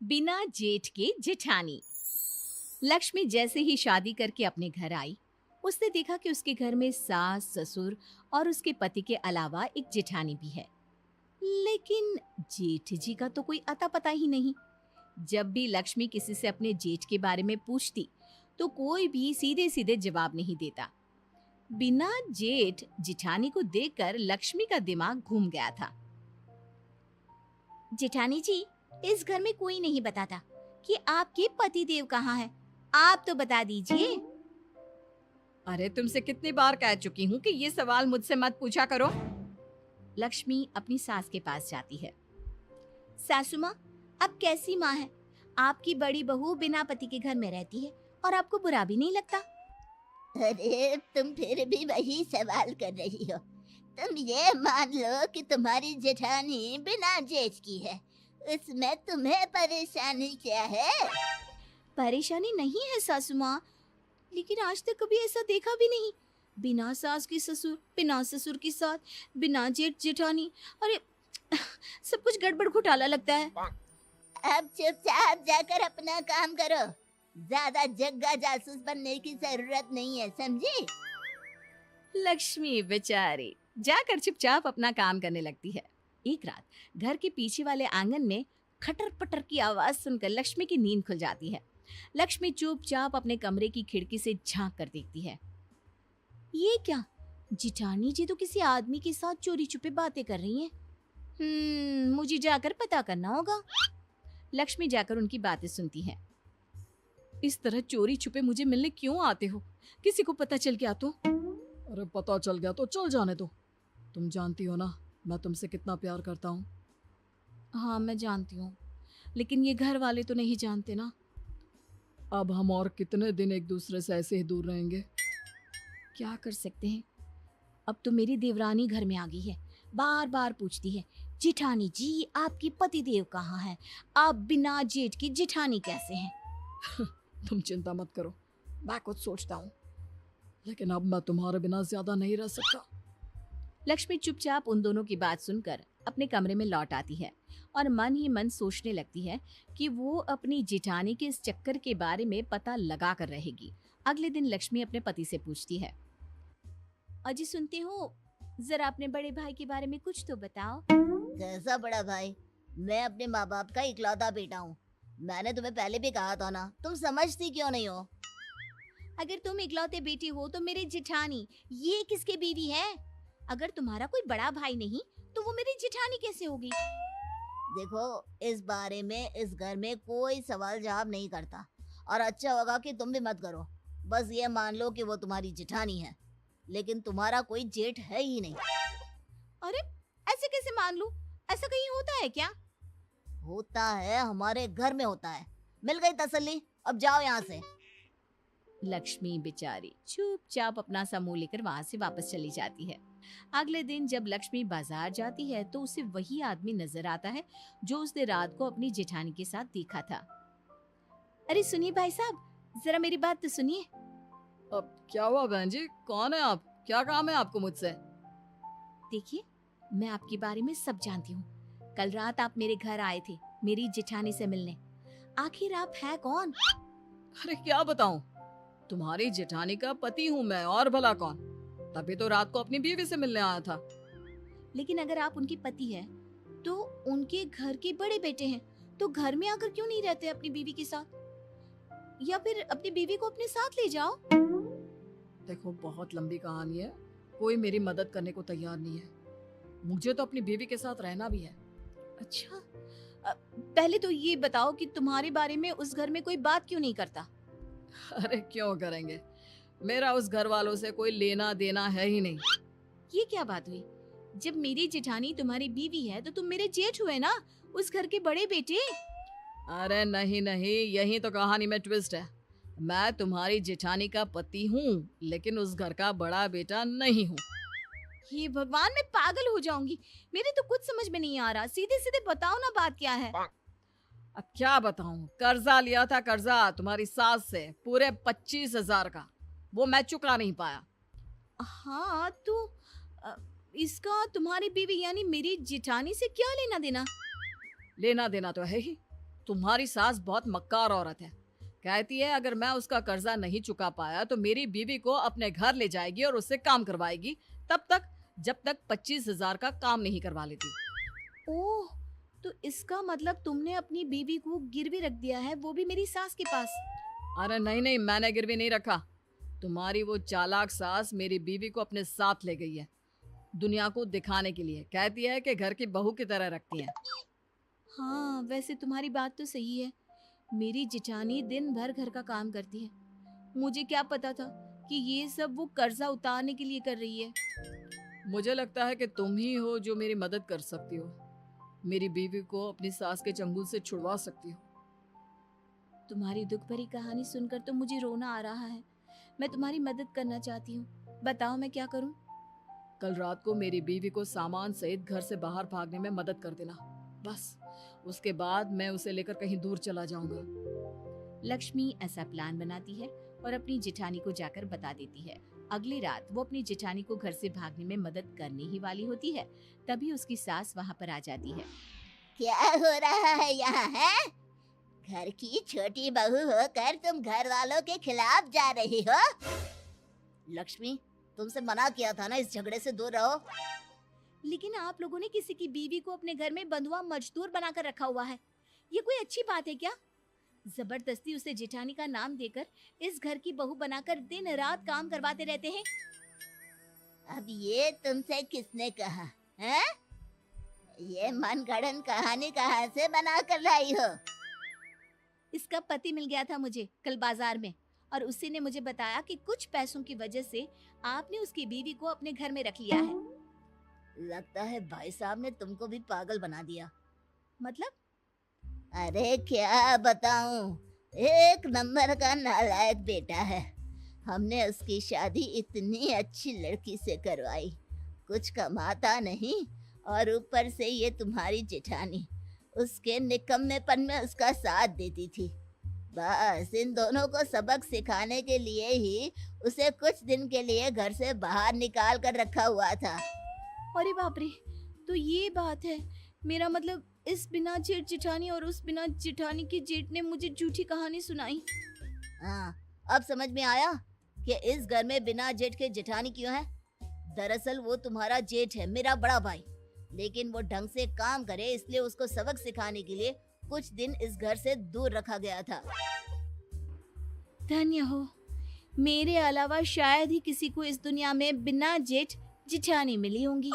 बिना जेठ के जेठानी। लक्ष्मी जैसे ही शादी करके अपने घर आई, उसने देखा कि उसके घर में सास ससुर और उसके पति के अलावा एक जेठानी भी है। लेकिन जेठ जी का तो कोई अता पता ही नहीं। जब भी लक्ष्मी किसी से अपने जेठ के बारे में पूछती तो कोई भी सीधे सीधे जवाब नहीं देता। बिना जेठ जेठानी को देखकर लक्ष्मी का दिमाग घूम गया था। जेठानी जी, इस घर में कोई नहीं बताता कि आपके पति देव कहाँ है। आप तो बता दीजिए। अरे तुमसे कितनी बार कह चुकी हूँ कि ये सवाल मुझसे मत पूछा करो। लक्ष्मी अपनी सास के पास जाती है। सासू माँ, आप कैसी माँ है? आपकी बड़ी बहू बिना पति के घर में रहती है और आपको बुरा भी नहीं लगता। अरे तुम फिर भी वही सवाल कर रही हो। तुम ये मान लो कि तुम्हारी जेठानी बिना जेठ की है। उसमें तुम्हें परेशानी क्या है? परेशानी नहीं है सासू माँ, लेकिन आज तक कभी ऐसा देखा भी नहीं। बिना सास की ससुर, बिना ससुर की सास, बिना जेठ जेठानी। अरे सब कुछ गड़बड़ घोटाला लगता है। अब चुपचाप जाकर अपना काम करो। ज्यादा जग्गा जासूस बनने की जरूरत नहीं है, समझी? लक्ष्मी बेचारी जाकर चुपचाप अपना काम करने लगती है। एक रात घर के पीछे वाले आंगन में खटर पटर की आवाज सुनकर लक्ष्मी की नींद खुल जाती है। लक्ष्मी चुपचाप अपने कमरे की खिड़की से झांक कर देखती है। ये क्या? जिठानी जी तो किसी आदमी के साथ चोरी छुपे बातें कर रही हैं। मुझे जाकर पता करना होगा। लक्ष्मी जाकर उनकी बातें सुनती है। इस तरह चोरी छुपे मुझे मिलने क्यों आते हो? किसी को पता चल गया तो? अरे पता चल गया तो चल जाने दो। तुम जानती हो ना मैं तुमसे कितना प्यार करता हूँ। हाँ मैं जानती हूँ, लेकिन ये घर वाले तो नहीं जानते ना। अब हम और कितने दिन एक दूसरे से ऐसे ही दूर रहेंगे? क्या कर सकते हैं? अब तो मेरी देवरानी घर में आ गई है। बार बार पूछती है, जिठानी जी आपकी पति देव कहाँ है? आप बिना जेठ की जिठानी कैसे हैं? तुम चिंता मत करो, मैं कुछ सोचता हूँ, लेकिन अब मैं तुम्हारे बिना ज्यादा नहीं रह सकता। लक्ष्मी चुपचाप उन दोनों की बात सुनकर अपने कमरे में लौट आती है और मन ही मन सोचने लगती है कि वो अपनी जिठानी के इस चक्कर के बारे में पता लगा कर रहेगी। अगले दिन लक्ष्मी अपने पति से पूछती है, अजी सुनते हो, जरा अपने बड़े भाई के बारे में कुछ तो बताओ। कैसा बड़ा भाई? मैं अपने माँ बाप का इकलौता बेटा हूँ। मैंने तुम्हें पहले भी कहा था ना, तुम समझती क्यों नहीं हो? अगर तुम इकलौते बेटी हो तो मेरी जिठानी ये किसके बीवी है? अगर तुम्हारा कोई बड़ा भाई नहीं तो वो मेरी जिठानी कैसे होगी? देखो, इस बारे में इस घर में कोई सवाल जवाब नहीं करता, और अच्छा होगा कि तुम भी मत करो। बस ये मान लो कि वो तुम्हारी जेठानी है, लेकिन तुम्हारा कोई जेठ है ही नहीं। अरे ऐसे कैसे मान लूं? ऐसा कहीं होता है क्या? होता है, हमारे घर में होता है। मिल गई तसल्ली, अब जाओ यहाँ से। लक्ष्मी बेचारी चुपचाप अपना समूह लेकर वहां से वापस चली जाती है। अगले दिन जब लक्ष्मी बाजार जाती है तो उसे वही आदमी नजर आता है जो उसने रात को अपनी जेठानी के साथ देखा था। अरे सुनिए भाई साहब, जरा मेरी बात तो सुनिए। अब क्या हुआ बहन जी, कौन है आप? क्या काम है आपको मुझसे? देखिए, मैं आपके बारे में सब जानती हूँ। कल रात आप मेरे घर आए थे मेरी जेठानी से मिलने। आखिर आप हैं कौन? अरे क्या बताऊं, तुम्हारी जेठानी का पति हूँ मैं, और भला कौन। तभी तो रात को अपनी बीवी से मिलने आया था। लेकिन अगर आप उनके पति हैं तो उनके घर के बड़े बेटे हैं, तो घर में आकर क्यों नहीं रहते अपनी बीवी के साथ? या फिर अपनी बीवी को अपने साथ ले जाओ। देखो बहुत लंबी कहानी है, कोई मेरी मदद करने को तैयार नहीं है। मुझे तो अपनी बीवी के साथ रहना भी है। अच्छा, पहले तो ये बताओ कि तुम्हारे बारे में उस घर में कोई बात क्यों नहीं करता? अरे क्यों करेंगे, मेरा उस घर वालों से कोई लेना देना है ही नहीं। ये क्या बात हुई? जब मेरी जेठानी तुम्हारी बीवी है तो तुम मेरे जेठ हुए ना, उस घर के बड़े बेटे। अरे नहीं नहीं, यही तो कहानी में ट्विस्ट है। मैं तुम्हारी जेठानी का पति हूँ, लेकिन उस घर का बड़ा बेटा नहीं हूँ। हे भगवान, मैं पागल हो जाऊंगी। मेरे तो कुछ समझ में नहीं आ रहा। सीधे सीधे बताओ ना, बात क्या है? अब क्या बताऊं, कर्जा लिया था, कर्जा तुम्हारी सास से पूरे 25,000 का। वो मैं चुका नहीं पाया। हाँ तो अ, इसका तुम्हारी बीवी यानी मेरी जेठानी से क्या लेना देना? लेना देना तो है ही। तुम्हारी सास बहुत मक्कार औरत है। कहती है अगर मैं उसका कर्जा नहीं चुका पाया तो मेरी बीवी को अपने घर ले जाएगी और उससे काम करवाएगी, तब तक जब तक 25,000 का काम नहीं करवा लेती। ओह, तो इसका मतलब तुमने अपनी बीवी को गिरवी रख दिया है, वो भी मेरी सास के पास। अरे नहीं नहीं, मैंने गिरवी नहीं रखा। तुम्हारी वो चालाक सास मेरी बीवी को अपने साथ ले गई है, दुनिया को दिखाने के लिए। कहती है कि घर की बहू की तरह रखती है। हाँ, वैसे तुम्हारी बात तो सही है। मेरी जिठानी दिन भर घर का काम करती है। मुझे क्या पता था कि ये सब वो कर्जा उतारने के लिए कर रही है। मुझे लगता है कि तुम ही हो जो मेरी मदद कर सकती हो, मेरी बीवी को अपनी सास के चंगुल से छुड़वा सकती हो। तुम्हारी दुख भरी कहानी सुनकर तो मुझे रोना आ रहा है। मैं तुम्हारी मदद करना चाहती हूँ, बताओ मैं क्या करूँ। कल रात को मेरी बीवी को सामान सहित घर से बाहर भागने में मदद कर देना, बस। उसके बाद मैं उसे लेकर कहीं दूर चला जाऊंगा। लक्ष्मी ऐसा प्लान बनाती है और अपनी जिठानी को जाकर बता देती है। अगली रात वो अपनी जिठानी को घर से भागने में मदद करने ही वाली होती है, तभी उसकी सास वहाँ पर आ जाती है। क्या हो रहा है यहाँ है? घर की छोटी बहू होकर तुम घर वालों के खिलाफ जा रही हो? लक्ष्मी, तुमसे मना किया था ना इस झगड़े से दूर रहो। लेकिन आप लोगों ने किसी की बीवी को अपने घर में बंधुआ मजदूर बनाकर रखा हुआ है, ये कोई अच्छी बात है क्या? जबरदस्ती उसे जिठानी का नाम देकर इस घर की बहू बनाकर दिन रात काम करवाते रहते हैं। अब ये तुमसे किसने कहा है? ये मनगढ़ंत कहानी कहाँ से बना कर लाई हो? इसका पति मिल गया था मुझे कल बाजार में, और उसी ने मुझे बताया कि कुछ पैसों की वजह से आपने उसकी बीवी को अपने घर में रख लिया है। लगता है भाई साहब ने तुमको भी पागल बना दिया। मतलब? अरे क्या बताऊं, एक नंबर का नालायक बेटा है। हमने उसकी शादी इतनी अच्छी लड़की से करवाई, कुछ कमाता नहीं, और ऊपर से ये तुम्हारी जेठानी उसके निकम्मेपन में उसका साथ देती थी। बस इन दोनों को सबक सिखाने के लिए ही उसे कुछ दिन के लिए घर से बाहर निकाल कर रखा हुआ था। अरे बाप रे, तो ये बात है। मेरा मतलब इस बिना जेठ जिठानी और उस बिना जिठानी की जेठ ने मुझे झूठी कहानी सुनाई। हाँ, अब समझ में आया कि इस घर में बिना जेठ के जेठानी क्यों है। दरअसल वो तुम्हारा जेठ है, मेरा बड़ा भाई, लेकिन वो ढंग से काम करे इसलिए उसको सबक सिखाने के लिए कुछ दिन इस घर से दूर रखा गया था। धन्य हो, मेरे अलावा शायद ही किसी को इस दुनिया में बिना जेठ जिठानी मिली होंगी।